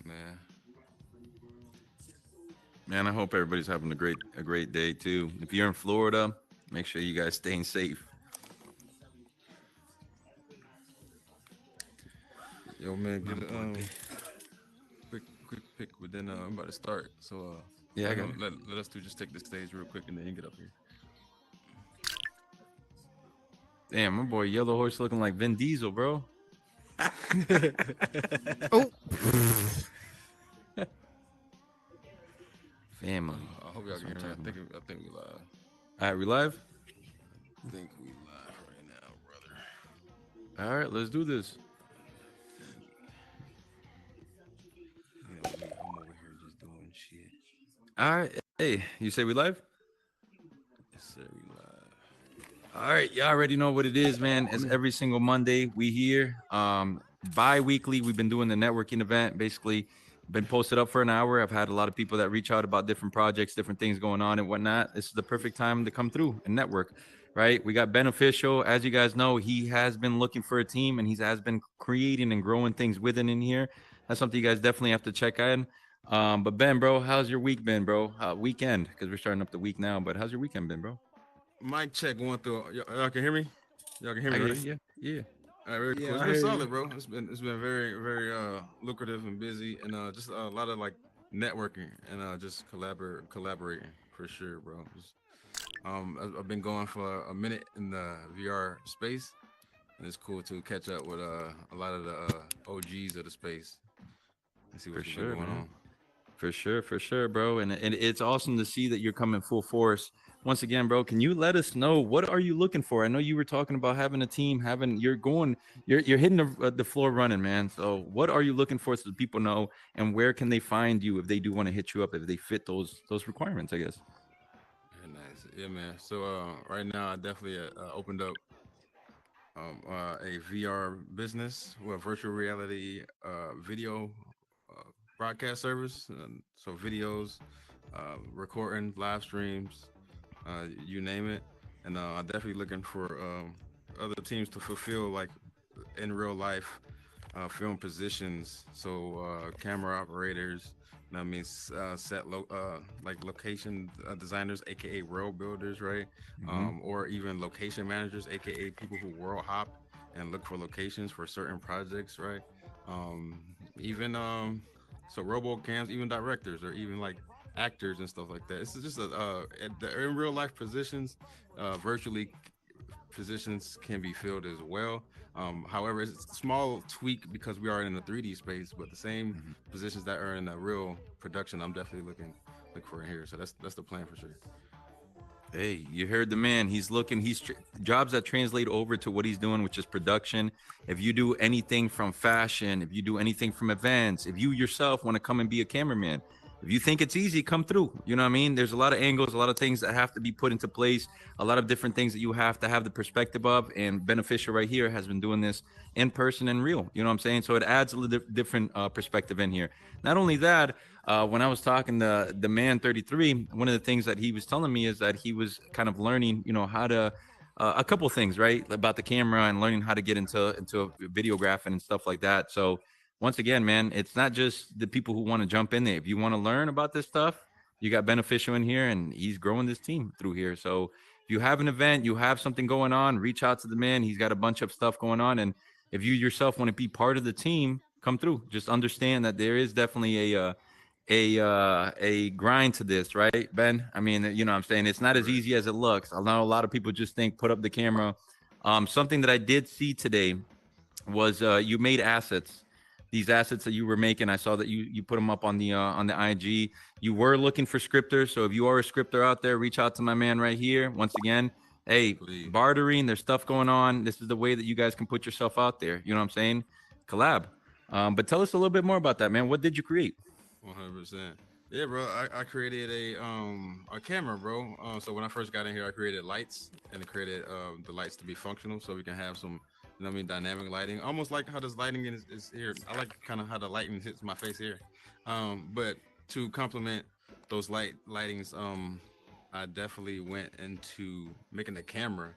man. Man, I hope everybody's having a great day too. If you're in Florida, make sure you guys staying safe. Yo, man, My get a boy B. quick pick, but then I'm about to start. So Yeah, I got it. let us two just take the stage real quick, and then you get up here. Damn, my boy Yellow Horse looking like Vin Diesel, bro. Oh, Family. I hope y'all That's can what I'm hear me. talking about. I think we live. All right, we live? I think we live right now, brother. All right, let's do this. I'm over here just doing shit. All right. Hey, you say we live? Yes, sir, we live. All right, y'all already know what it is, man. It's every single Monday we here. Bi-weekly, we've been doing the networking event. Basically, been posted up for an hour. I've had a lot of people that reach out about different projects, different things going on and whatnot. This is the perfect time to come through and network, right? We got Beneficial. As you guys know, he has been looking for a team and he has been creating and growing things within in here. That's something you guys definitely have to check in. But Ben, bro, how's your week been, bro? Weekend, because we're starting up the week now. But how's your weekend been, bro? Mic check going through. Y'all can hear me? Y'all can hear I me, can right? hear you. Yeah. All right, very cool. yeah, It's I been hear solid, you. bro. It's been very lucrative and busy, and just a lot of like networking and just collaborating for sure, bro. I've been going for a minute in the VR space, and it's cool to catch up with a lot of the OGs of the space and see For what's been sure, going man. on. For sure, bro. And it's awesome to see that you're coming full force. Once again, bro, can you let us know what are you looking for? I know you were talking about having a team, having you're hitting the floor running, man. So what are you looking for so that people know, and where can they find you if they do want to hit you up if they fit those requirements, I guess. Very nice, yeah, man. So right now, I definitely opened up a VR business, well, virtual reality video uh, broadcast service. So videos, recording, live streams, you name it. And I'm definitely looking for other teams to fulfill like in real life film positions. So camera operators. I mean, like location designers, aka world builders, right? Hmm. Or even location managers, aka people who world hop and look for locations for certain projects, right? Um, even so, robo cams, even directors or even like actors and stuff like that. It's just in real life positions, virtually positions can be filled as well. However, it's a small tweak because we are in the 3D space, but the same positions that are in the real production, I'm definitely look for in here. So that's the plan for sure. Hey, you heard the man. He's looking. Jobs that translate over to what he's doing, which is production. If you do anything from fashion, if you do anything from events, if you yourself want to come and be a cameraman, if you think it's easy, come through. You know what I mean? There's a lot of angles, a lot of things that have to be put into place, a lot of different things that you have to have the perspective of. And Beneficial right here has been doing this in person and real. You know what I'm saying? So it adds a little different perspective in here. Not only that, when I was talking to the man 33, one of the things that he was telling me is that he was kind of learning, how to a couple things, right, about the camera and learning how to get into videographing and stuff like that. So once again, man, it's not just the people who want to jump in there. If you want to learn about this stuff, you got Beneficial in here, and he's growing this team through here. So if you have an event, you have something going on, reach out to the man. He's got a bunch of stuff going on, and if you yourself want to be part of the team, come through. Just understand that there is definitely a grind to this, right, Ben? I mean, I'm saying it's not as Right. easy as it looks. I know a lot of people just think put up the camera. Something that I did see today was you made assets. These assets that you were making, I saw that you put them up on the IG. You were looking for scripters, so if you are a scripter out there, reach out to my man right here. Once again, hey, Please. bartering, there's stuff going on. This is the way that you guys can put yourself out there. You know what I'm saying? Collab. But tell us a little bit more about that, man. What did you create? 100%. Yeah, bro. I created a camera, bro. So when I first got in here, I created lights and I created the lights to be functional, so we can have some, dynamic lighting, almost like how this lighting is here. I like kind of how the lighting hits my face here. But to complement those lightings, I definitely went into making the camera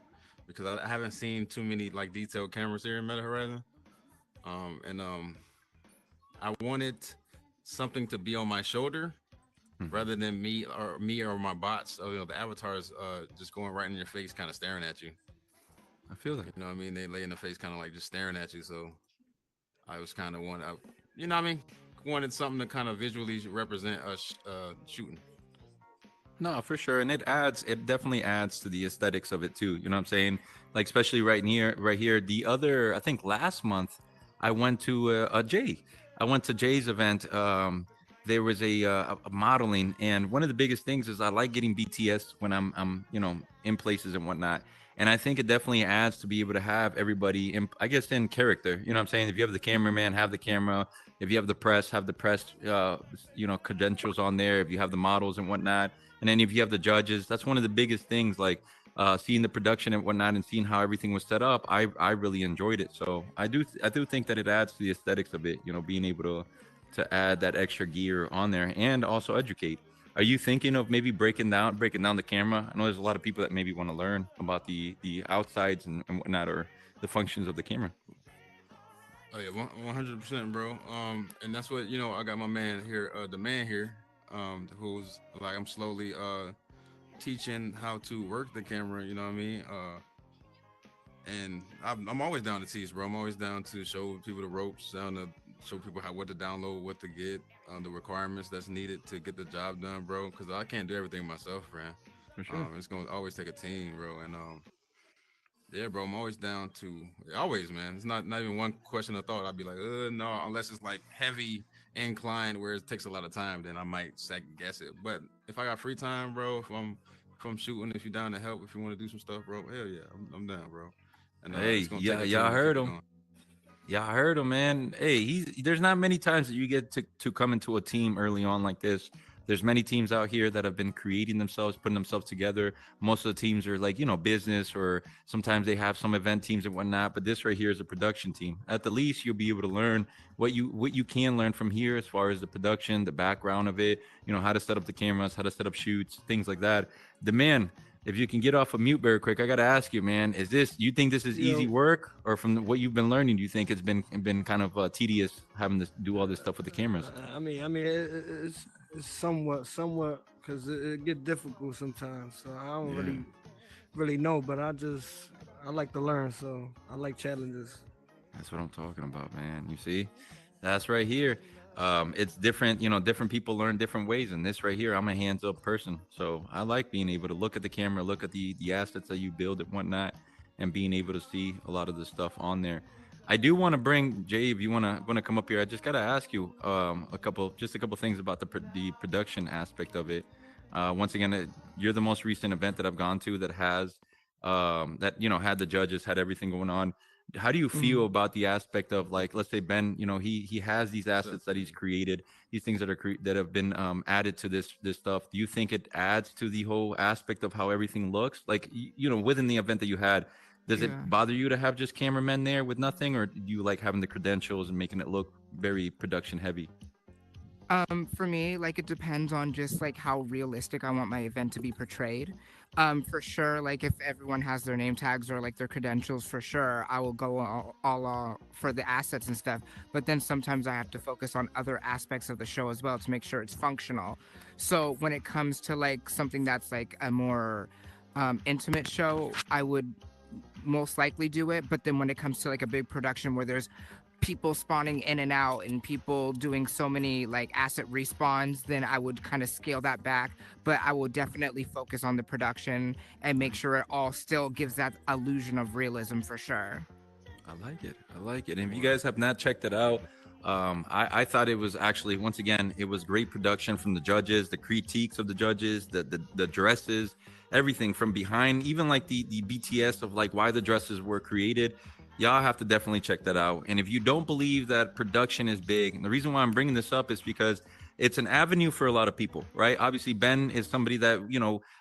because I haven't seen too many like detailed cameras here in Meta Horizon. And I wanted something to be on my shoulder Mhm. rather than me or my bots, or the avatars just going right in your face, kind of staring at you. I feel that. You know what I mean? They lay in the face, kind of like just staring at you. So I was kind of you know what I mean? Wanted something to kind of visually represent us shooting. No, for sure. And it definitely adds to the aesthetics of it too. You know what I'm saying? Like, especially right here. The other, I think last month, I went to I went to Jay's event. There was a modeling, and one of the biggest things is I like getting BTS when I'm, in places and whatnot. And I think it definitely adds to be able to have everybody in, I guess, in character. You know what I'm saying? If you have the cameraman, have the camera. If you have the press, have the press, credentials on there. If you have the models and whatnot, and then if you have the judges, that's one of the biggest things. Like seeing the production and whatnot, and seeing how everything was set up. I really enjoyed it. So I do think that it adds to the aesthetics of it. Being able to add that extra gear on there and also educate. Are you thinking of maybe breaking down the camera? I know there's a lot of people that maybe want to learn about the outsides and whatnot, or the functions of the camera. Oh yeah, 100%, bro. And that's what I got my man here, the man here, who's like I'm slowly teaching how to work the camera. You know what I mean? And I'm always down to teach, bro. I'm always down to show people the ropes, down to show people what to download, what to get, the requirements that's needed to get the job done, bro. Because I can't do everything myself, man. For sure. It's gonna always take a team, bro. And yeah, bro, I'm always down to always, man. It's not even one question of thought. I'd be like, no, unless it's like heavy incline where it takes a lot of time, then I might second guess it. But if I got free time, bro, if I'm shooting, if you're down to help, if you want to do some stuff, bro, hell yeah, I'm down, bro. And it's Hey, gonna take yeah, a y'all team to keep heard it him. going. Yeah, I heard him, man. Hey, there's not many times that you get to come into a team early on like this. There's many teams out here that have been creating themselves, putting themselves together. Most of the teams are like, business, or sometimes they have some event teams and whatnot. But this right here is a production team. At the least, you'll be able to learn what you can learn from here as far as the production, the background of it, how to set up the cameras, how to set up shoots, things like that. The man, if you can get off of mute very quick, I gotta ask you, man, you think this is easy Yo, work, or from what you've been learning, do you think it's been kind of tedious having to do all this stuff with the cameras? it's somewhat, because it get difficult sometimes. So I don't Yeah, really know, but I like to learn. So I like challenges. that's what I'm talking about, man. You see, that's right here. It's different, different people learn different ways. And this right here, I'm a hands up person. So I like being able to look at the camera, look at the assets that you build and whatnot, and being able to see a lot of the stuff on there. I do want to bring Jay, if you want to come up here. I just got to ask you a couple things about the production aspect of it. Once again, you're the most recent event that I've gone to that has that had the judges, had everything going on. How do you feel Mhm. about the aspect of, like, let's say Ben, he has these What's up, assets that he's King? created, these things that have been added to this stuff. Do you think it adds to the whole aspect of how everything looks, like, within the event that you had? Does it Yeah. bother you to have just cameramen there with nothing, or do you like having the credentials and making it look very production heavy? For me, like it depends on just like how realistic I want my event to be portrayed. For sure, like if everyone has their name tags or like their credentials, for sure, I will go all for the assets and stuff. But then sometimes I have to focus on other aspects of the show as well to make sure it's functional. So when it comes to like something that's like a more intimate show, I would most likely do it. But then when it comes to like a big production where there's people spawning in and out and people doing so many like asset respawns, then I would kind of scale that back. But I will definitely focus on the production and make sure it all still gives that illusion of realism for sure. I like it. I like it. And if you Word. guys have not checked it out, I thought it was actually, once again, it was great production from the judges, the critiques of the judges, the dresses, everything from behind, even like the BTS of like why the dresses were created. Y'all have to definitely check that out. And if you don't believe that production is big, and the reason why I'm bringing this up is because it's an avenue for a lot of people, right? Obviously, Ben is somebody that,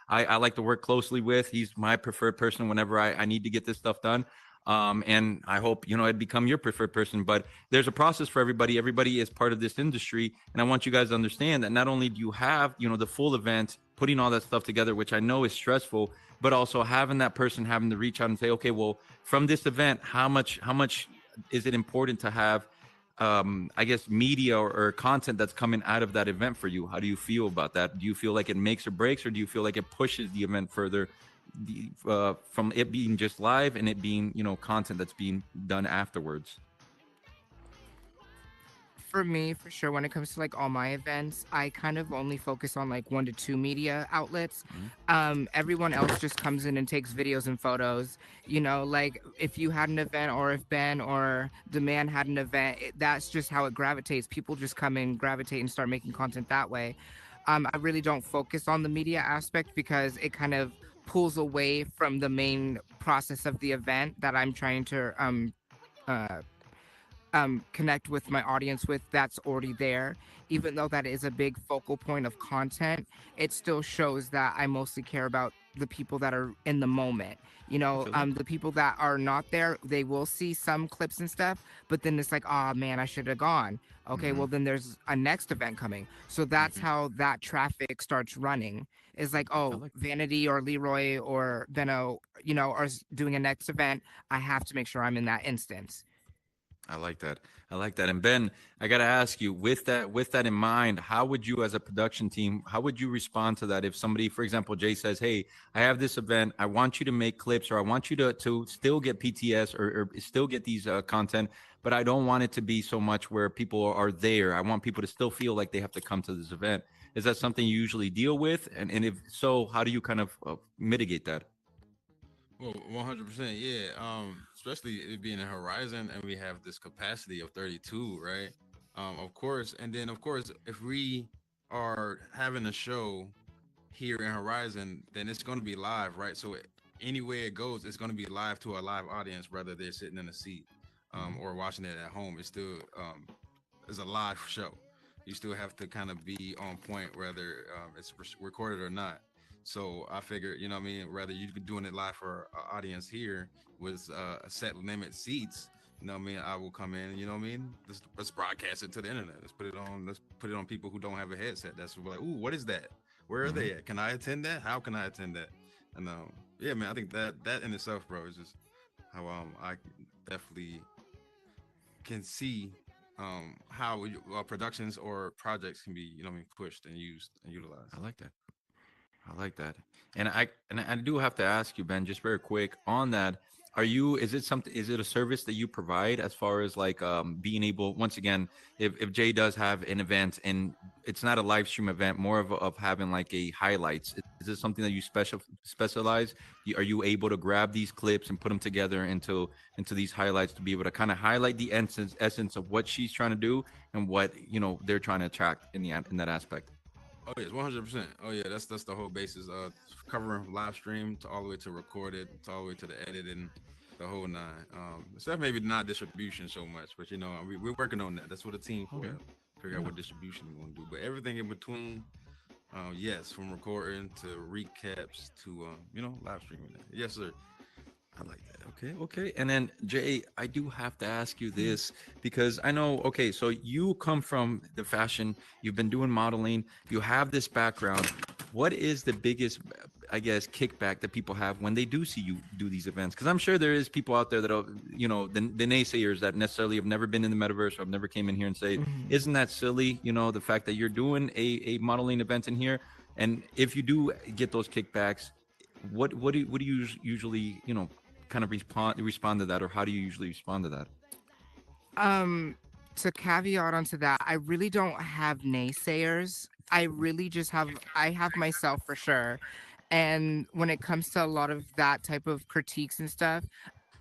I like to work closely with. He's my preferred person whenever I need to get this stuff done. And I hope I'd become your preferred person. But there's a process for everybody. Everybody is part of this industry, and I want you guys to understand that not only do you have the full event, putting all that stuff together, which I know is stressful, but also having that person having to reach out and say, okay, well, from this event, how much is it important to have I guess media or content that's coming out of that event for you? How do you feel about that? Do you feel like it makes or breaks, or do you feel like it pushes the event further, from it being just live and it being, content that's being done afterwards? For me, for sure, when it comes to like all my events, I kind of only focus on like 1 to 2 media outlets. Mhm. Everyone else just comes in and takes videos and photos. Like if you had an event, or if Ben or the man had an event, that's just how it gravitates. People just come in, gravitate, and start making content that way. I really don't focus on the media aspect because it kind of pulls away from the main process of the event that I'm trying to uh, connect with my audience with, that's already there. Even though that is a big focal point of content, it still shows that I mostly care about the people that are in the moment. I feel that. The people that are not there, they will see some clips and stuff, but then it's like, oh man, I should have gone. Okay, Hmm. well then there's a next event coming. So that's Hmm. how that traffic starts running. Is like, I oh, like Vanity or Leroy or Beno, are doing a next event. I have to make sure I'm in that instance. I like that. I like that. And Ben, I got to ask you, with that in mind, how would you, as a production team, how would you respond to that? If somebody, for example, Jay says, "Hey, I have this event. I want you to make clips, or I want you to still get PTS, or still get these content, but I don't want it to be so much where people are there. I want people to still feel like they have to come to this event." Is that something you usually deal with? And if so, how do you kind of mitigate that? Well, 100%, yeah. Especially it being a Horizon, and we have this capacity of 32, right? Of course, and then of course, if we are having a show here in Horizon, then it's going to be live, right? So any way it goes, it's going to be live to a live audience, whether they're sitting in a seat, Mhm. or watching it at home. It's still is a live show. You still have to kind of be on point, whether it's recorded or not. So I figured, you know what I mean, rather you could doing it live for an audience here with a set limit seats. You know what I mean? I will come in. You know what I mean? Let's broadcast it to the internet. Let's put it on. Let's put it on people who don't have a headset. That's like, ooh, what is that? Where are Mhm. they at? Can I attend that? How can I attend that? And yeah, man, I think that in itself, bro, is just how I definitely can see how productions or projects can be, you know, what I mean, pushed and used and utilized. I like that. I like that. And I do have to ask you, Ben, just very quick on that. Is it something, is it a service that you provide as far as like being able, once again, if Jay does have an event and it's not a live stream event, more of having like a highlights, is this something that you specialize? Are you able to grab these clips and put them together into these highlights to be able to kind of highlight the essence of what she's trying to do and what, they're trying to attract in that aspect? Oh yes, 100%. Oh yeah, that's the whole basis. Covering live stream to all the way to recorded, to all the way to the editing, the whole nine. Except maybe not distribution so much, but we're working on that. That's what a team for. Okay. Figure out Yeah. what distribution we want to do, but everything in between. Yes, from recording to recaps to live streaming. That. Yes, sir. I like that. Okay, okay. And then Jay, I do have to ask you this because I know, okay, so you come from the fashion, you've been doing modeling, you have this background. What is the biggest, I guess, kickback that people have when they do see you do these events? Because I'm sure there is people out there that are, the naysayers that necessarily have never been in the metaverse or have never came in here and say, Mhm. isn't that silly? The fact that you're doing a modeling event in here. And if you do get those kickbacks, what do you usually kind of respond to that, or how do you usually respond to that? Um, to caveat onto that, I really don't have naysayers. I have myself for sure. And when it comes to a lot of that type of critiques and stuff,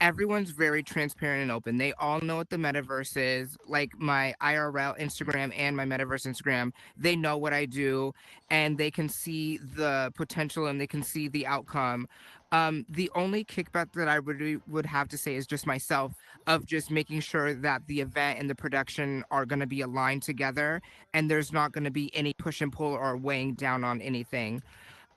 everyone's very transparent and open. They all know what the metaverse is. Like my IRL Instagram and my metaverse Instagram, they know what I do and they can see the potential and they can see the outcome. The only kickback that I really would have to say is just myself, of just making sure that the event and the production are going to be aligned together and there's not going to be any push and pull or weighing down on anything.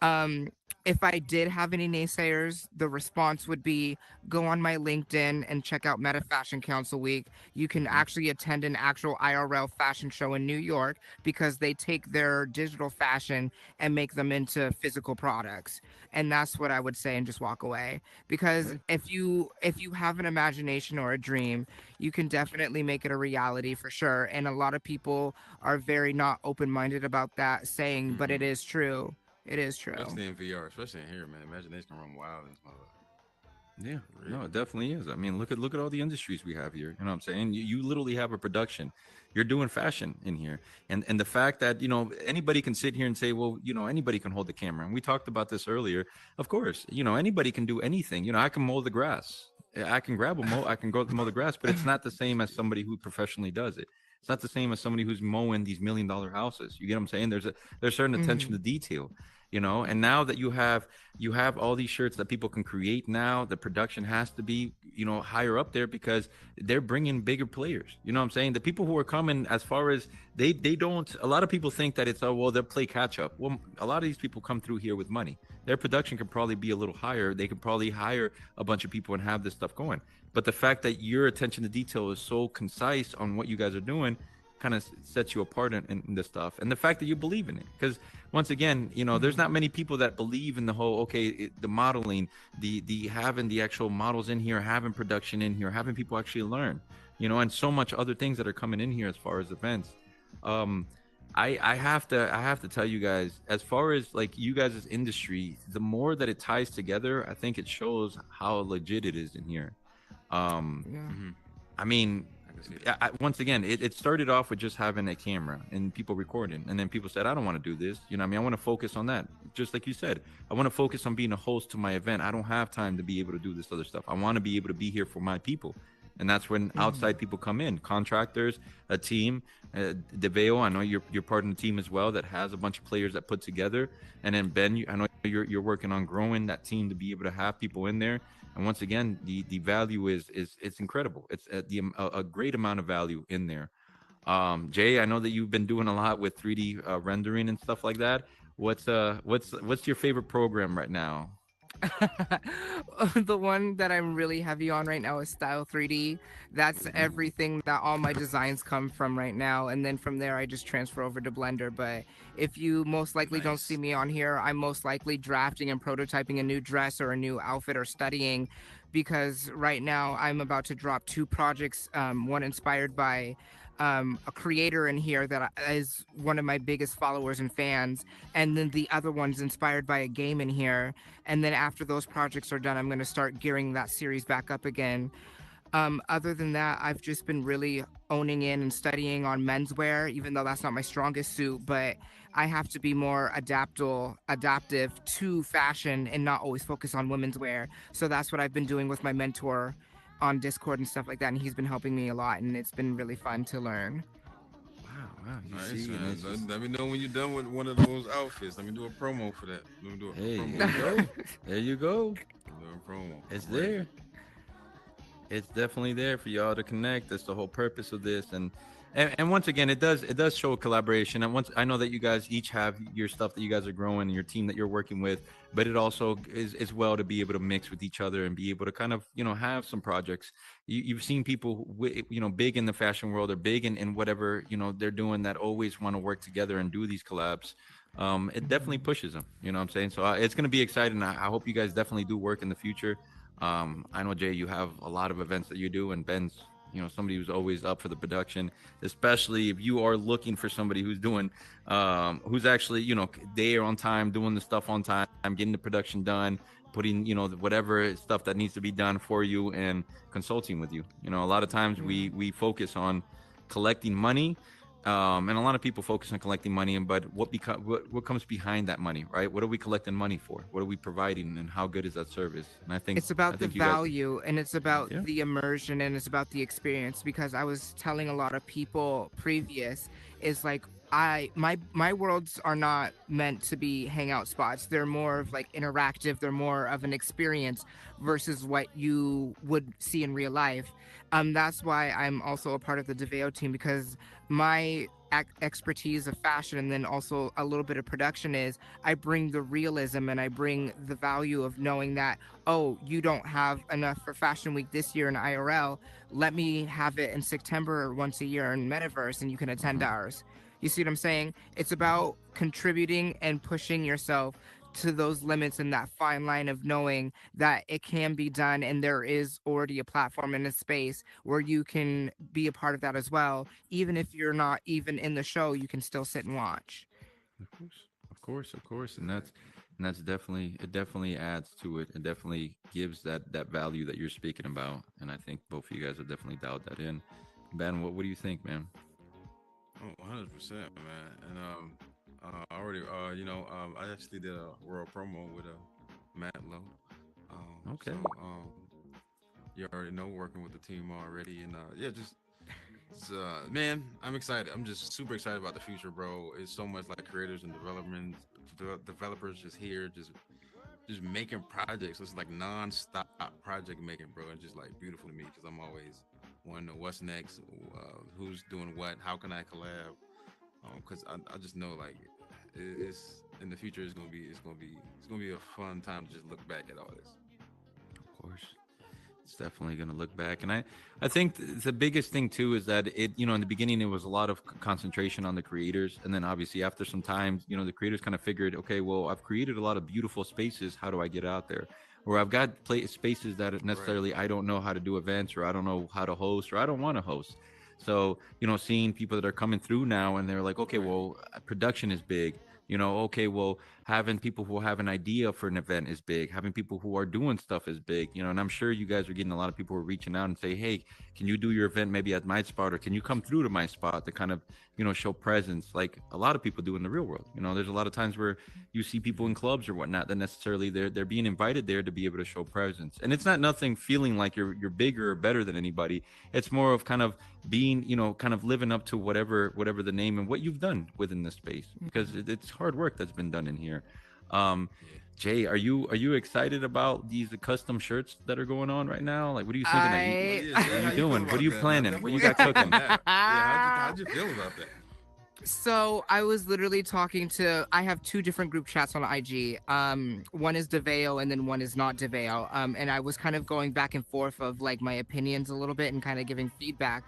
Um, if I did have any naysayers, the response would be go on my LinkedIn and check out Meta Fashion Council Week. You can Mhm. actually attend an actual IRL fashion show in New York because they take their digital fashion and make them into physical products. And that's what I would say and just walk away. Because Right. if you have an imagination or a dream, you can definitely make it a reality for sure. And a lot of people are very not open-minded about that saying, but it Mm-hmm. is true. It is true. Especially in VR, especially in here, man. Imagination can run wild in this motherfucker. Yeah, no, Really. it definitely is. I mean, look at all the industries we have here. You know what I'm saying? You literally have a production. You're doing fashion in here, and the fact that anybody can sit here and say, well, anybody can hold the camera. And we talked about this earlier. Of course, anybody can do anything. I can mow the grass. I can grab a mow. I can go mow the grass, but it's not the same as somebody who professionally does it. It's not the same as somebody who's mowing these $1 million houses. You get what I'm saying? There's certain attention Hmm. to detail. And now that you have all these shirts that people can create now, the production has to be higher up there because they're bringing bigger players. You know what I'm saying? The people who are coming, as far as they don't, a lot of people think that it's, oh well, they'll play catch up. Well, a lot of these people come through here with money. Their production could probably be a little higher. They could probably hire a bunch of people and have this stuff going. But the fact that your attention to detail is so concise on what you guys are doing kind of sets you apart in this stuff, and the fact that you believe in it. Because once again, there's Hmm. not many people that believe in the whole, okay, the modeling, the having the actual models in here, having production in here, having people actually learn, and so much other things that are coming in here as far as events. um I have to tell you guys, as far as like you guys' industry, the more that it ties together, I think it shows how legit it is in here. um Yeah. Mm-hmm. I mean, I can see that. once again, it started off with just having a camera and people recording. And then people said, I don't want to do this. You know what I mean? I want to focus on that. Just like you said, I want to focus on being a host to my event. I don't have time to be able to do this other stuff. I want to be able to be here for my people. And that's when Hmm. outside people come in, contractors, a team. DeVeo, I know you're part of the team as well that has a bunch of players that put together. And then Ben, I know you're working on growing that team to be able to have people in there. And once again, the value is it's incredible. It's a great amount of value in there. Jay, I know that you've been doing a lot with 3D rendering and stuff like that. What's your favorite program right now? The one that I'm really heavy on right now is Style 3D. That's Hmm. everything that all my designs come from right now. And then from there, I just transfer over to Blender. But if you most likely don't see Nice. me on here, I'm most likely drafting and prototyping a new dress or a new outfit or studying because right now I'm about to drop two projects, one inspired by a creator in here that is one of my biggest followers and fans, and then the other one's inspired by a game in here. And then after those projects are done, I'm going to start gearing that series back up again. Other than that, I've just been really owning in and studying on menswear, even though that's not my strongest suit. But I have to be more adaptive to fashion and not always focus on women's wear. So that's what I've been doing with my mentor on Discord and stuff like that. And he's been helping me a lot, and it's been really fun to learn. Wow, wow. You Nice, see, and man. it's Let, just, let me know when you're done with one of those outfits. Let me do a promo for that. Let me do a hey, promo here you for that. go. There you go. Do a promo. It's I'm ready. there. It's definitely there for y'all to connect. That's the whole purpose of this. And once again, it does show a collaboration. And once I know that you guys each have your stuff that you guys are growing and your team that you're working with, but it also is well to be able to mix with each other and be able to kind of have some projects. You've seen people big in the fashion world or big in whatever they're doing, that always want to work together and do these collabs. It definitely Mhm. pushes them. You know what I'm saying? So it's going to be exciting. I hope you guys definitely do work in the future. I know, Jay, you have a lot of events that you do, and Ben's somebody who's always up for the production, especially if you are looking for somebody who's doing who's actually there on time, doing the stuff on time, getting the production done, putting whatever stuff that needs to be done for you, and consulting with you. A lot of times Yeah. we focus on collecting money, and a lot of people focus on collecting money, but what comes behind that money, right? What are we collecting money for? What are we providing, and how good is that service? And I think It's I about the think you guys, value and it's about yeah. the immersion and it's about the experience because I was telling a lot of people previous is like my worlds are not meant to be hangout spots. They're more of like interactive, they're more of an experience versus what you would see in real life. That's why I'm also a part of the DeVeo team because my expertise of fashion and then also a little bit of production is I bring the realism and I bring the value of knowing that, oh, you don't have enough for Fashion Week this year in IRL. Let me have it in September or once a year in Metaverse and you can attend ours. You see what I'm saying? It's about contributing and pushing yourself to those limits and that fine line of knowing that it can be done and there is already a platform in a space where you can be a part of that as well. Even if you're not even in the show, you can still sit and watch. Of course, of course, of course, and that's definitely it. Definitely adds to it. It definitely gives that value that you're speaking about. And I think both of you guys have definitely dialed that in. Ben, what do you think, man? Oh, 100%, man. And I already, I actually did a world promo with Matt Lowe. Okay. So you already know, working with the team already, and yeah, just man, I'm excited. I'm just super excited about the future, bro. It's so much like creators and development developers just here, just making projects. It's like non-stop project making, bro. It's just like beautiful to me because I'm always wanting to know what's next, who's doing what, how can I collab? Because I just know like it's in the future. It's gonna be a fun time to just look back at all this. Of course. It's definitely going to look back. And I think the biggest thing too is that it, in the beginning, it was a lot of concentration on the creators. And then obviously after some time, the creators kind of figured, okay, well, I've created a lot of beautiful spaces. How do I get out there? Or I've got spaces that Right. necessarily I don't know how to do events, or I don't know how to host, or I don't want to host. So, seeing people that are coming through now and they're like, okay, Right. well, production is big. Okay, well, having people who have an idea for an event is big. Having people who are doing stuff is big. And I'm sure you guys are getting a lot of people who are reaching out and say, hey, can you do your event maybe at my spot, or can you come through to my spot to kind of, show presence like a lot of people do in the real world. There's a lot of times where you see people in clubs or whatnot that necessarily they're being invited there to be able to show presence. And it's not nothing feeling like you're bigger or better than anybody. It's more of kind of being, kind of living up to whatever the name and what you've done within this space, because it's hard work that's been done in here. um Yeah. Jay, are you excited about these custom shirts that are going on right now? Like, what are you thinking? Well, I yeah, What are Jay, you how you feel doing? What are about you that? And I planning? What definitely you want to got touch on cooking? that. Yeah, how'd you feel about that? So I was literally talking to. I have two different group chats on IG. One is DeVale and then one is not DeVale. And I was kind of going back and forth of like my opinions a little bit and kind of giving feedback.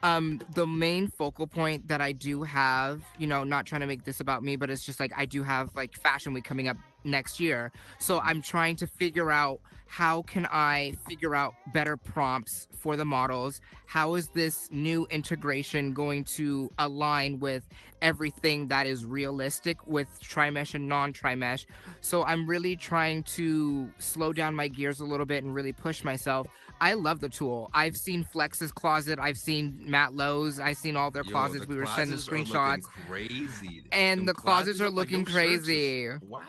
The main focal point that I do have, not trying to make this about me, but it's just like I do have like Fashion Week coming up next year. So I'm trying to figure out how can I figure out better prompts for the models? How is this new integration going to align with everything that is realistic with tri-mesh and non-tri-mesh? So I'm really trying to slow down my gears a little bit and really push myself. I love the tool. I've seen Flex's closet. I've seen Matt Lowe's. I've seen all their Yo, closets. the We were sending closets are looking screenshots, crazy. and Them the closets closets are are like looking them shirts is crazy. wow.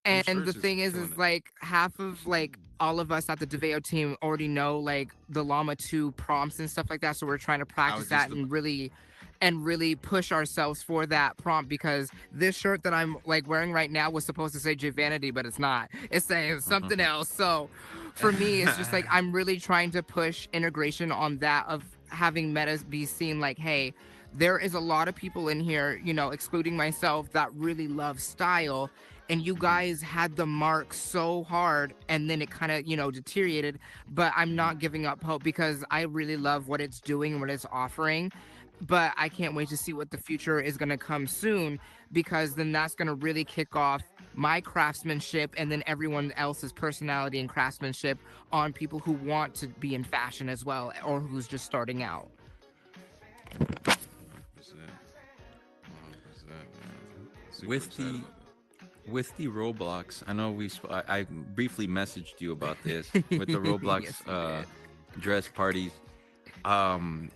Them And the shirts is thing is killing it. like half of like all of us at the DeVeo team already know like the Llama 2 prompts and stuff like that. So we're trying to I practice was that just and really push ourselves for that prompt, because this shirt that I'm like wearing right now was supposed to say J Vanity, but it's not. It's saying something else. So for me, it's just like I'm really trying to push integration on that of having metas be seen like, hey, there is a lot of people in here, excluding myself, that really love style, and you guys had the mark so hard and then it kind of deteriorated, but I'm not giving up hope because I really love what it's doing and what it's offering. But I can't wait to see what the future is going to come soon, because then that's going to really kick off my craftsmanship and then everyone else's personality and craftsmanship on people who want to be in fashion as well, or who's just starting out. 100%, 100%, man. Super with excited the about that. with the Roblox, I know I briefly messaged you about this with the Roblox Yes, you did. dress parties.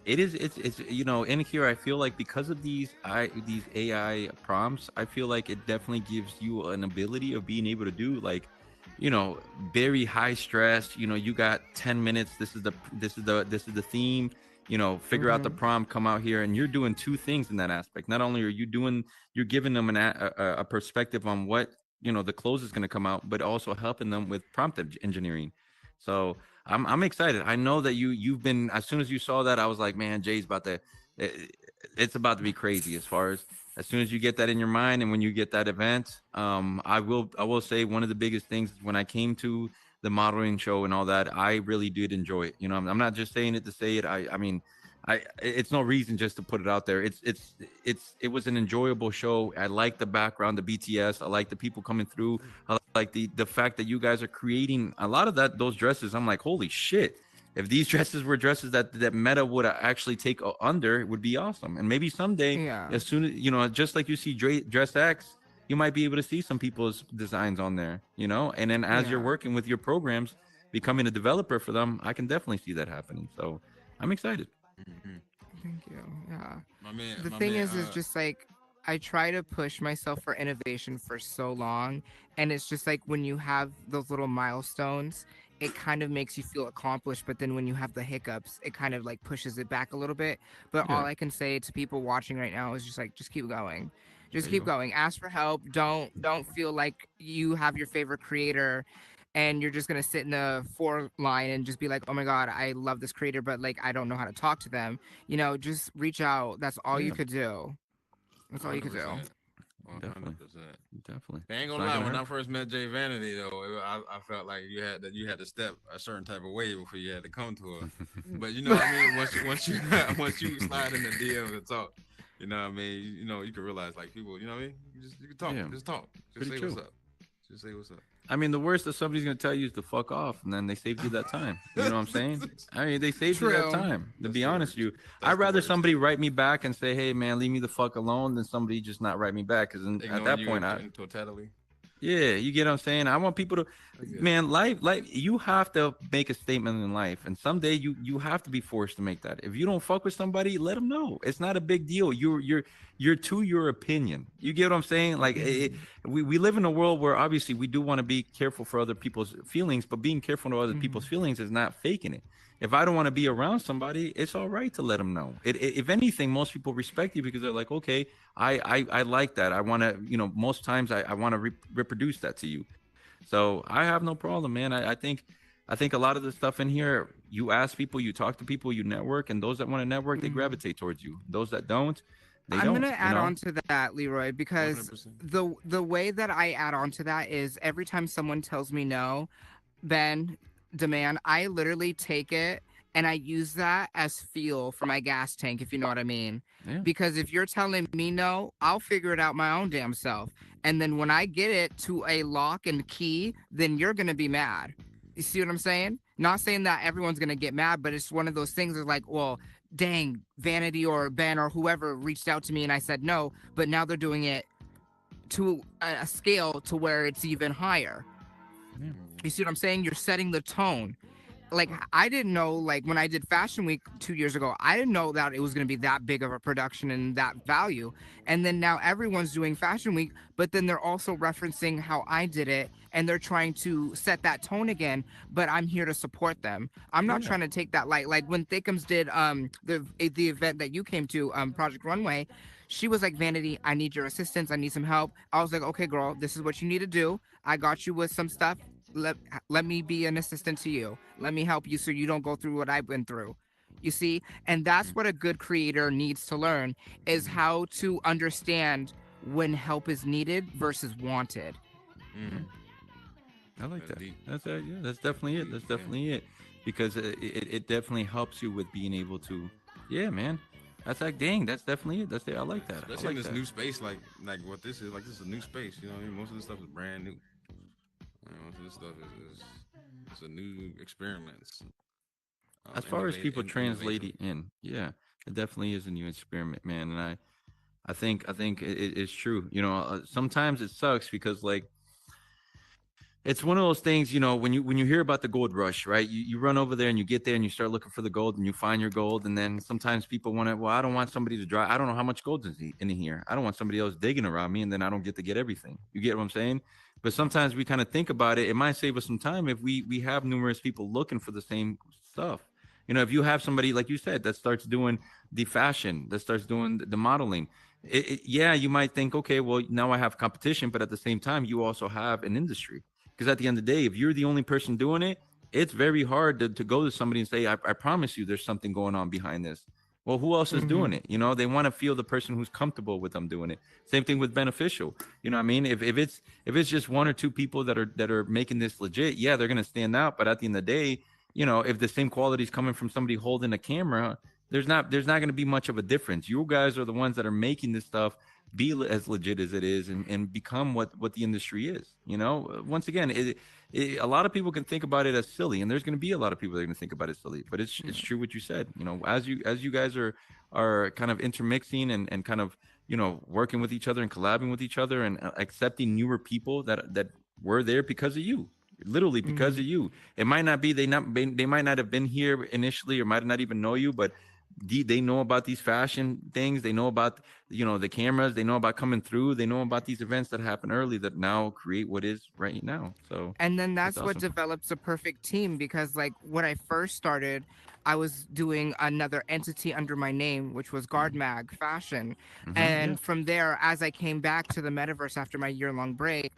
It's in here I feel like because of these AI prompts, I feel like it definitely gives you an ability of being able to do like, you know very high stress. You got 10 minutes. This is the theme. Figure out the Mhm. prompt, come out here, and you're doing two things in that aspect. Not only are you're giving them a perspective on what the clothes is going to come out, but also helping them with prompt engineering. So I'm excited. I know that you've been, as soon as you saw that, I was like, man, Jay's about to. eh, it's about to be crazy as soon as you get that in your mind and when you get that event. I will say one of the biggest things is when I came to the modeling show and all that, I really did enjoy it. I'm not just saying it to say it. I mean, it's no reason just to put it out there. It was an enjoyable show. I like the background, the BTS. I like the people coming through. I like the fact that you guys are creating a lot of those dresses. I'm like, holy shit, if these dresses were dresses that Meta would actually take under, it would be awesome. And maybe someday, Yeah. as soon as just like you see Dress X, you might be able to see some people's designs on there. And then as you're Yeah. working with your programs, becoming a developer for them, I can definitely see that happening. So I'm excited. Mhm. Thank you. Yeah. My The man, thing is just like I try to push myself for innovation for so long, and it's just like when you have those little milestones, it kind of makes you feel accomplished, but then when you have the hiccups, it kind of like pushes it back a little bit. But all Yeah, I can say to people watching right now is just like just keep going. there Just you keep go. going. Ask for help. Don't feel like you have your favorite creator and you're just gonna sit in the four line and just be like, oh my god, I love this creator, but like I don't know how to talk to them. Just reach out. That's all you Yeah, could do. That's all you could do. 100%. definitely, 100%. definitely. I ain't It's gonna not lie. gonna When hurt. I first met Jay Vanity, though, I felt like you had to step a certain type of way before you had to come to her. But you know what I mean. Once you once you slide in the DM and talk, you know what I mean. You can realize like people. You know what I mean. You can talk. Yeah, Just talk. Just pretty say what's chill. up. Just say what's up. I mean, the worst that somebody's gonna tell you is to fuck off, and then they saved you that time. You know what I'm saying? I mean, they saved you that True. time. To That's be the honest, worst. with you, I'd That's the rather worst. somebody write me back and say, "Hey, man, leave me the fuck alone," than somebody just not write me back. Because at Ignoring that you point, in totality. yeah, you get what I'm saying. I want people to, I get it. man, life. You have to make a statement in life, and someday you have to be forced to make that. If you don't fuck with somebody, let them know. It's not a big deal. You're to your opinion. You get what I'm saying? Like we live in a world where obviously we do want to be careful for other people's feelings, but being careful of other people's Mhm. feelings is not faking it. If I don't want to be around somebody, it's all right to let them know. If anything, most people respect you because they're like, okay, I like that. I want to, most times I want to reproduce that to you. So I have no problem, man. I think a lot of the stuff in here, you ask people, you talk to people, you network, and those that want to network, they Mhm. gravitate towards you. Those that don't, they I'm gonna don't. add on to that, Leroy, One hundred because percent. the way that I add on to that is every time someone tells me no, Ben, demand, I literally take it and I use that as fuel for my gas tank, if you know what I mean. Yeah, Because if you're telling me no, I'll figure it out my own damn self. And then when I get it to a lock and key, then you're gonna be mad. You see what I'm saying? Not saying that everyone's gonna get mad, but it's one of those things is like, well, dang, Vanity or Ben or whoever reached out to me and I said no, but now they're doing it to a scale to where it's even higher. yeah, You see what I'm saying? You're setting the tone. Like I didn't know, like when I did Fashion Week 2 years ago, I didn't know that it was going to be that big of a production and that value. And then now everyone's doing Fashion Week, but then they're also referencing how I did it and they're trying to set that tone again, but I'm here to support them. I'm not yeah. trying to take that light. Like when Thickums did the event that you came to, Project Runway, she was like, Vanity, I need your assistance. I need some help. I was like, okay, girl, this is what you need to do. I got you with some stuff. let let me be an assistant to you. Let me help you so you don't go through what I've been through. You see? And that's what a good creator needs to learn is Mm-hmm. how to understand when help is needed versus wanted. Yeah. Mm-hmm. I like That's that. deep. Yeah, that's definitely it. Deep. That's Yeah. definitely it. Because it definitely helps you with being able to, yeah, man. That's like, dang, that's definitely it. That's it. I like that. I Especially in like this that. new space, like what this is. Like this is a new space. You know what I mean? Most of this stuff is brand new. Most of this stuff is it's a new experiments, As far as people innovation. translating in, yeah, it definitely is a new experiment, man. And I think it's true. Sometimes it sucks because like it's one of those things, when you hear about the gold rush, right? You run over there and you get there and you start looking for the gold and you find your gold, and then sometimes people want to. Well, I don't want somebody to drive. I don't know how much gold is in here. I don't want somebody else digging around me, and then I don't get everything. You get what I'm saying? But sometimes we kind of think about it. It might save us some time if we have numerous people looking for the same stuff. If you have somebody like you said that starts doing the fashion, that starts doing the modeling, yeah, you might think, okay, well, now I have competition, but at the same time, you also have an industry. Because at the end of the day, if you're the only person doing it, it's very hard to go to somebody and say, I promise you there's something going on behind this. Well, who else is doing Mhm. it? You know, they want to feel the person who's comfortable with them doing it. Same thing with Beneficial. You know what I mean? If it's just one or two people that are making this legit, yeah, they're gonna stand out. But at the end of the day, you know, if the same quality is coming from somebody holding a camera, there's not going to be much of a difference. You guys are the ones that are making this stuff be as legit as it is, and become what the industry is. You know, once again, a lot of people can think about it as silly, and there's going to be a lot of people that are going to think about it silly. But it's true what you said. You know, as you guys are kind of intermixing and kind of, you know, working with each other and collabing with each other, and accepting newer people that were there because of you, literally because of Mhm. you. It might not be they might not have been here initially, or might not even know you, but they know about these fashion things. They know about, you know, the cameras. They know about coming through. They know about these events that happen early that now create what is right now. So And then it's that's what awesome. develops a perfect team, because like when I first started, I was doing another entity under my name, which was Guard Mag Fashion. Yeah. And from there, as I came back to the metaverse after my year-long break,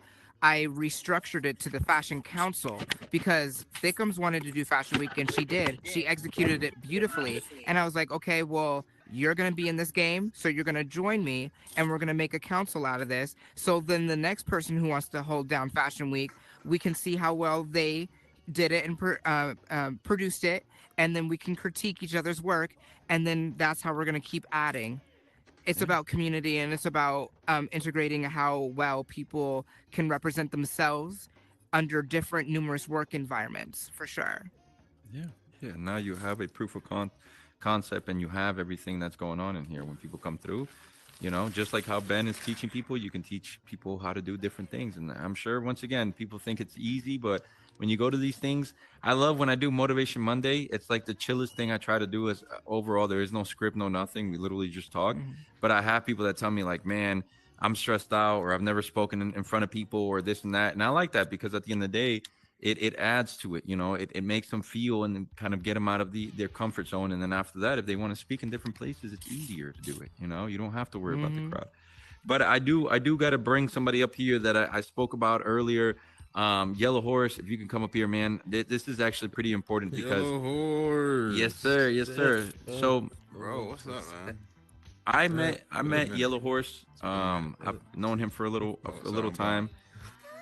I restructured it to the Fashion Council, because Thickums wanted to do Fashion Week and she did. She executed it beautifully. And I was like, okay, well, you're going to be in this game, so you're going to join me, and we're going to make a council out of this. So then the next person who wants to hold down Fashion Week, we can see how well they did it and produced it, and then we can critique each other's work, and then that's how we're going to keep adding. It's Yeah. about community, and it's about integrating how well people can represent themselves under different numerous work environments, for sure. Yeah, yeah. Now you have a proof of concept, and you have everything that's going on in here when people come through. You know, just like how Ben is teaching people, you can teach people how to do different things. And I'm sure, once again, people think it's easy, but when you go to these things, I love when I do Motivation Monday. It's like the chillest thing I try to do. Is overall, there is no script, no nothing. We literally just talk. Mhm. But I have people that tell me like, man, I'm stressed out, or I've never spoken in front of people, or this and that. And I like that, because at the end of the day, it adds to it. You know, it makes them feel, and then kind of get them out of their comfort zone. And then after that, if they want to speak in different places, it's easier to do it. You know, you don't have to worry about the Mhm. crowd. But I do got to bring somebody up here that I spoke about earlier. Yellow Horse, if you can come up here, man. This is actually pretty important, because Yellow yes horse, sir, yes sir. So bro. What's up, man? I met Been. Yellow Horse. It's been a minute. I've known him for a little Oh, a sorry, little I'm barking. time.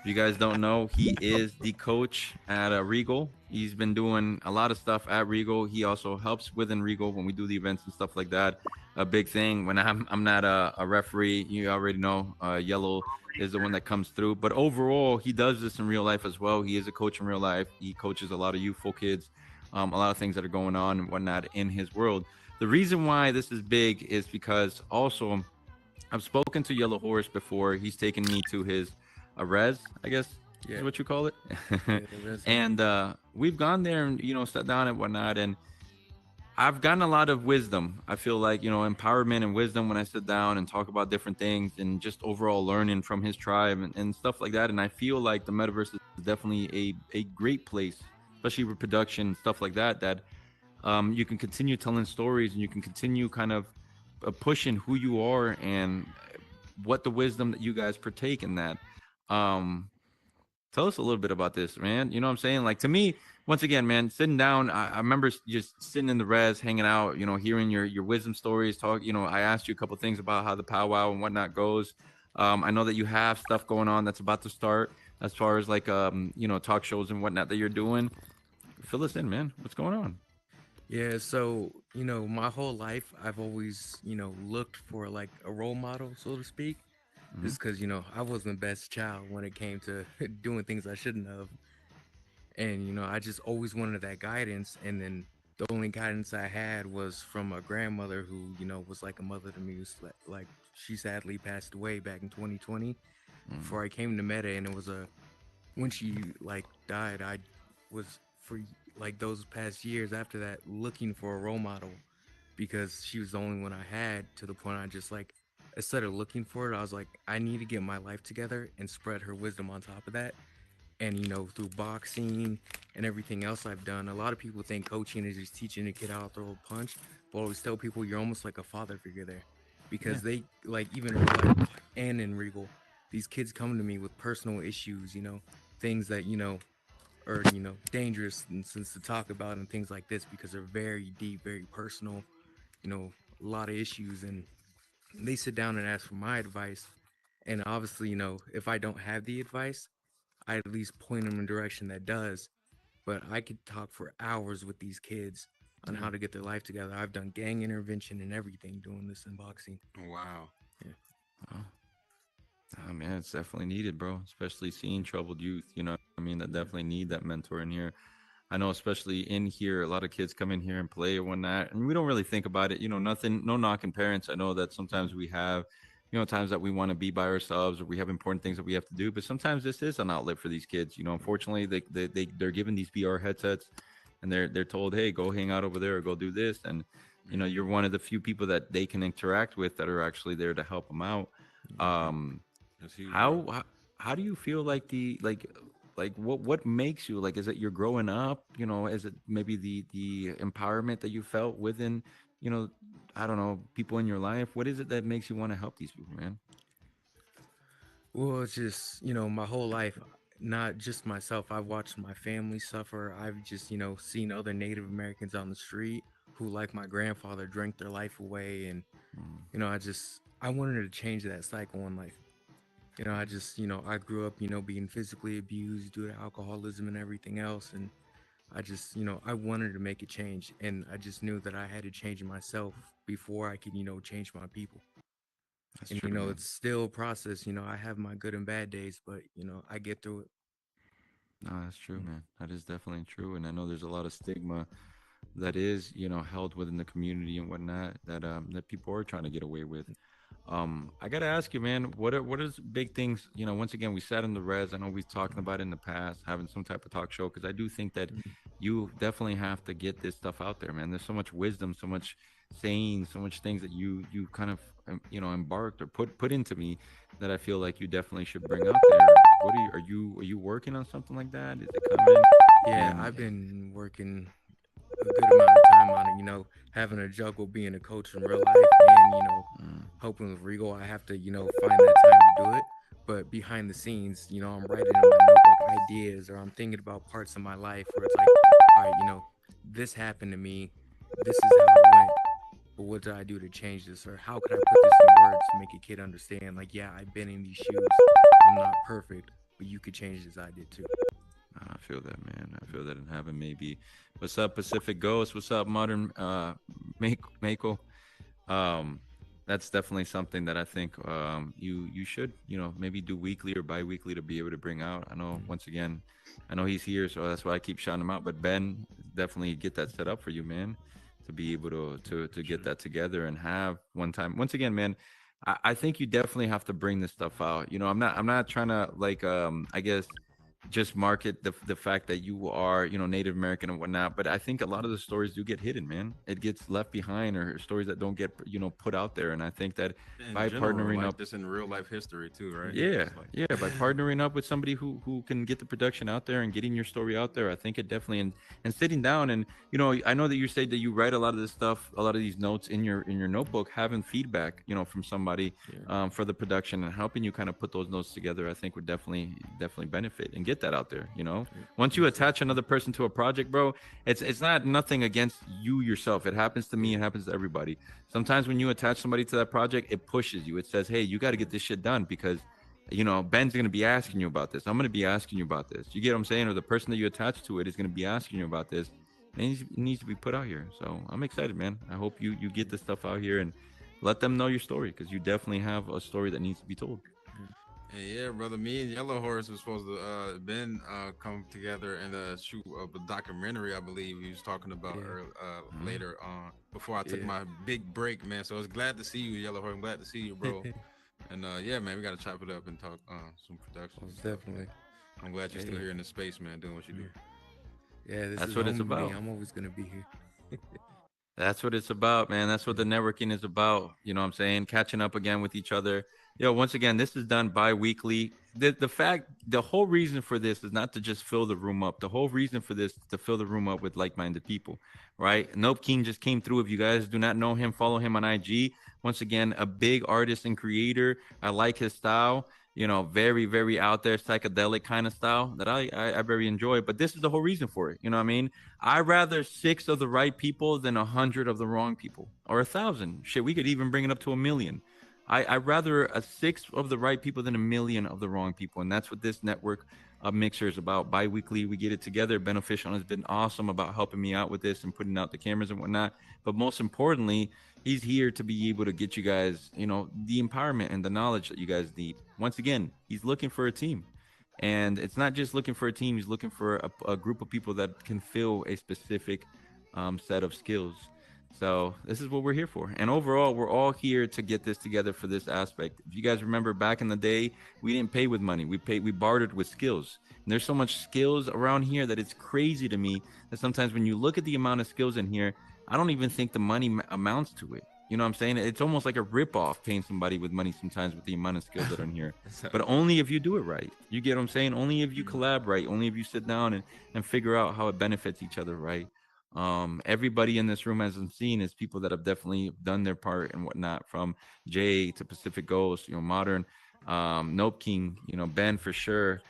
If you guys don't know, he is the coach at Regal. He's been doing a lot of stuff at Regal. He also helps within Regal when we do the events and stuff like that. A big thing when I'm not a referee. You already know, Yellow is the one that comes through. But overall, he does this in real life as well. He is a coach in real life. He coaches a lot of youthful kids, a lot of things that are going on and whatnot in his world. The reason why this is big is because also I've spoken to Yellow Horse before. He's taken me to his a res, I guess is Yeah, what you call it. yeah, that's And we've gone there and, you know, sat down and whatnot. And I've gotten a lot of wisdom. I feel like, you know, empowerment and wisdom when I sit down and talk about different things, and just overall learning from his tribe and stuff like that. And I feel like the metaverse is definitely a great place, especially with production and stuff like that, that you can continue telling stories, and you can continue kind of pushing who you are, and what the wisdom that you guys partake in that. Um, Tell us a little bit about this, man. You know what I'm saying? Like, to me, once again, man, sitting down, I remember just sitting in the res, hanging out, you know, hearing your wisdom stories, talk. You know, I asked you a couple things about how the powwow and whatnot goes. I know that you have stuff going on that's about to start, as far as like you know, talk shows and whatnot that you're doing. Fill us in, man. What's going on? Yeah, so, my whole life I've always, looked for like a role model, so to speak. Hmm. Just because, I wasn't the best child when it came to doing things I shouldn't have. And, I just always wanted that guidance. And then the only guidance I had was from a grandmother who, was like a mother to me. Like, she sadly passed away back in 2020 Hmm. before I came to Meta. And it was when she like died, I was for like those past years after that looking for a role model because she was the only one I had, to the point I just like, instead of looking for it, I was like, I need to get my life together and spread her wisdom on top of that. And through boxing and everything else I've done, a lot of people think coaching is just teaching a kid how to throw a punch. But I always tell people you're almost like a father figure there, Yeah. because they like, even in real life and in Regal, these kids come to me with personal issues, things that are dangerous and since to talk about, and things like this, because they're very deep, very personal, a lot of issues, and they sit down and ask for my advice. And obviously, if I don't have the advice, I at least point them in a direction that does. But I could talk for hours with these kids on how to get their life together. I've done gang intervention and everything doing this in boxing. Wow. Yeah. Oh, oh, man, it's definitely needed, bro. Especially seeing troubled youth. You know, what I mean, that definitely need that mentor in here. I know, especially in here, a lot of kids come in here and play or whatnot, and we don't really think about it. You know, nothing, no knocking parents. I know that sometimes we have, times that we want to be by ourselves or we have important things that we have to do. But sometimes this is an outlet for these kids. You know, unfortunately, they're given these VR headsets, and they're told, hey, go hang out over there or go do this, and you're one of the few people that they can interact with that are actually there to help them out. Um, That's huge, how, bro. how do you feel like like what makes you, like, is it you're growing up, is it maybe the empowerment that you felt within, you know I don't know, people in your life? What is it that makes you want to help these people, man? Well, it's just, my whole life, not just myself. I've watched my family suffer. I've just, seen other Native Americans on the street who, like my grandfather, drank their life away. And, Mm, I wanted to change that cycle in life. I just, I grew up, being physically abused due to alcoholism and everything else. And I just, I wanted to make a change. And I just knew that I had to change myself before I could, change my people. that's And, true, man. it's still a process. I have my good and bad days, but, I get through it. No, that's true, man. That is definitely true. And I know there's a lot of stigma that is, held within the community and whatnot that people are trying to get away with. I gotta ask you, man, what is big things? Once again, we sat in the res. I know we've talked about it in the past, having some type of talk show, because I do think that Mhm. you definitely have to get this stuff out there, man. There's so much wisdom, so much saying, so much things that you kind of embarked or put into me that I feel like you definitely should bring out there. What are you working on something like that? Is it coming? Yeah, And I've been working a good amount of time on it, having to juggle being a coach in real life and, mm, helping with Regal. I have to, find that time to do it. But behind the scenes, I'm writing in my notebook ideas, or I'm thinking about parts of my life where it's like, all right, this happened to me. This is how it went. But what did I do to change this? Or how could I put this in words to make a kid understand? Like, yeah, I've been in these shoes. I'm not perfect, but you could change this. I did too. I feel that, man. I feel that in having maybe. What's up, Pacific Ghost? What's up, Modern Mako? Um, that's definitely something that I think you should, maybe do weekly or bi-weekly to be able to bring out. I know, once again, I know he's here, so that's why I keep shouting him out. But Ben, definitely get that set up for you, man, to be able to get that together and have one time. Once again, man, I think you definitely have to bring this stuff out. I'm not trying to, like, I guess, just market the fact that you are, Native American and whatnot. But I think a lot of the stories do get hidden, man. It gets left behind, or stories that don't get, put out there. And I think that In by general, partnering like up, just in real life history too, right? yeah, It's like, yeah, by partnering up with somebody who can get the production out there and getting your story out there, I think it definitely, and sitting down and, I know that you say that you write a lot of this stuff, a lot of these notes in your notebook, having feedback, from somebody, Yeah. for the production and helping you kind of put those notes together, I think would definitely benefit and get that out there. Yeah. Once you Thanks. attach another person to a project, bro, it's not nothing against you yourself. It happens to me. Yeah. It happens to everybody. Sometimes when you attach somebody to that project, it pushes you. It says, hey, you got to get this shit done, because Ben's going to be asking you about this. I'm going to be asking you about this. You get what I'm saying? Or the person that you attach to it is going to be asking you about this. And it needs to be put out here. So I'm excited, man. I hope you get this stuff out here and let them know your story, because you definitely have a story that needs to be told. hey, yeah, brother. Me and Yellow Horse was supposed to been come together and shoot a documentary. I believe he was talking about Yeah. later on before I took Yeah. my big break, man. So I was glad to see you, Yellow Horse. I'm glad to see you, bro. And yeah, man, we gotta chop it up and talk some production and Most stuff, definitely. man. I'm glad you're still Hey, here in the space, man, doing what you do. Yeah, this that's is what it's home to me. about. I'm always gonna be here. That's what it's about, man. That's what the networking is about. You know what I'm saying? Catching up again with each other. Once again, this is done bi-weekly. The whole reason for this is not to just fill the room up. The whole reason for this is to fill the room up with like-minded people, right? Nope King just came through. If you guys do not know him, follow him on IG. Once again, a big artist and creator. I like his style. very, very out there psychedelic kind of style that I very enjoy. But this is the whole reason for it. You know what I mean? I rather 6 of the right people than 100 of the wrong people, or 1,000. Shit, we could even bring it up to 1,000,000. I rather a 6 of the right people than 1,000,000 of the wrong people, and that's what this network mixer is about. Biweekly, we get it together. Beneficial has been awesome about helping me out with this and putting out the cameras and whatnot. But most importantly, he's here to be able to get you guys, the empowerment and the knowledge that you guys need. Once again, he's looking for a team. And it's not just looking for a team, he's looking for a group of people that can fill a specific set of skills. So this is what we're here for. And overall, we're all here to get this together for this aspect. If you guys remember back in the day, we didn't pay with money. We bartered with skills. And there's so much skills around here that it's crazy to me that sometimes when you look at the amount of skills in here, I don't even think the money amounts to it. You know what I'm saying? It's almost like a ripoff paying somebody with money sometimes with the amount of skills that are in here. But only if you do it right. You get what I'm saying? Only if you collaborate. Only if you sit down and figure out how it benefits each other, right? Everybody in this room, as I'm seeing, is people that have definitely done their part and whatnot, from Jay to Pacific Ghost, Modern, Nope King, Ben for sure,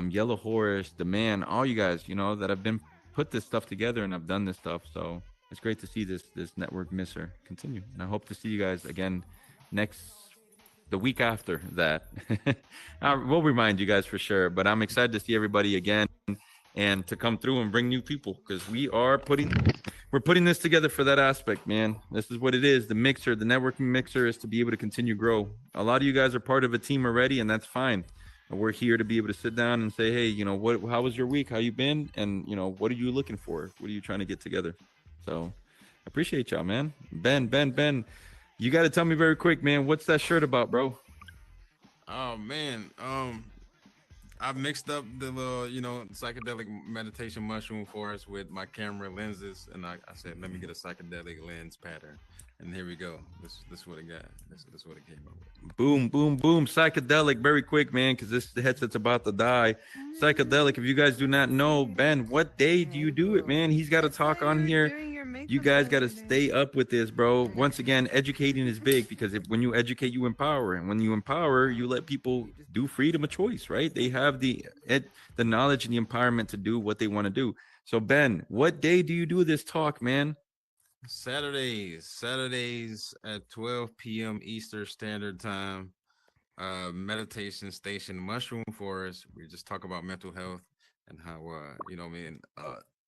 Yellow Horse, the man, all you guys, that have been put this stuff together and have done this stuff. So it's great to see this network misser continue. And I hope to see you guys again the week after that. We'll remind you guys for sure, but I'm excited to see everybody again and to come through and bring new people, because we're putting this together for that aspect, man. This is what it is. The networking mixer is to be able to continue grow. A lot of you guys are part of a team already, and that's fine. We're here to be able to sit down and say, hey, how was your week? How you been? And what are you looking for? What are you trying to get together? So I appreciate y'all, man. Ben, you got to tell me very quick, man, what's that shirt about, bro? Oh man, I've mixed up the little, psychedelic meditation mushroom forest with my camera lenses, and I said, let me get a psychedelic lens pattern, and here we go. This is what it got. This is what it came up with. Boom, boom, boom. Psychedelic, very quick, man, because this headset's about to die. Psychedelic, if you guys do not know, Ben, what day do you do it, man? He's got to talk on here. You guys got to stay up with this, bro. Once again, educating is big, because when you educate, you empower. And when you empower, you let people do freedom of choice, right? They have the knowledge and the empowerment to do what they want to do. So, Ben, what day do you do this talk, man? Saturdays at 12 p.m. Eastern Standard Time. Meditation station, Mushroom Forest. We just talk about mental health and how,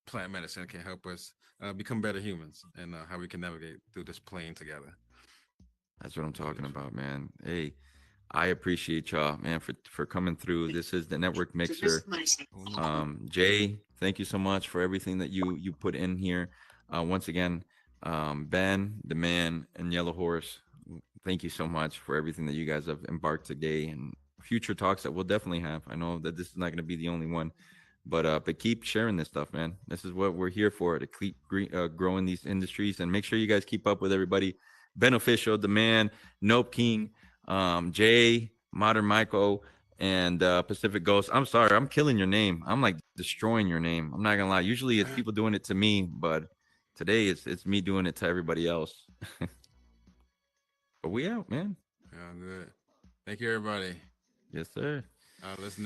plant medicine can help us become better humans, and how we can navigate through this plane together. That's what I'm talking about, man. Hey, I appreciate y'all, man, for coming through. This is the Network Mixer. Jay, thank you so much for everything that you put in here. Once again, Ben, the man, and Yellow Horse, thank you so much for everything that you guys have embarked today, and future talks that we'll definitely have. I know that this is not going to be the only one. But keep sharing this stuff, man. This is what we're here for, to keep growing these industries. And make sure you guys keep up with everybody. Beneficial, the man, Nope King, Jay, Modern Michael, and Pacific Ghost. I'm sorry, I'm killing your name. I'm like destroying your name. I'm not gonna lie. Usually it's people doing it to me, but today it's me doing it to everybody else. But we out, man. Yeah, good. Thank you, everybody. Yes, sir. Let's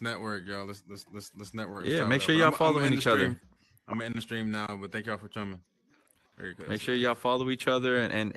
network, y'all. Let's network. Yeah, make sure y'all following each other. I'm in the stream now, but thank y'all for coming. Very good. Make sure y'all follow each other and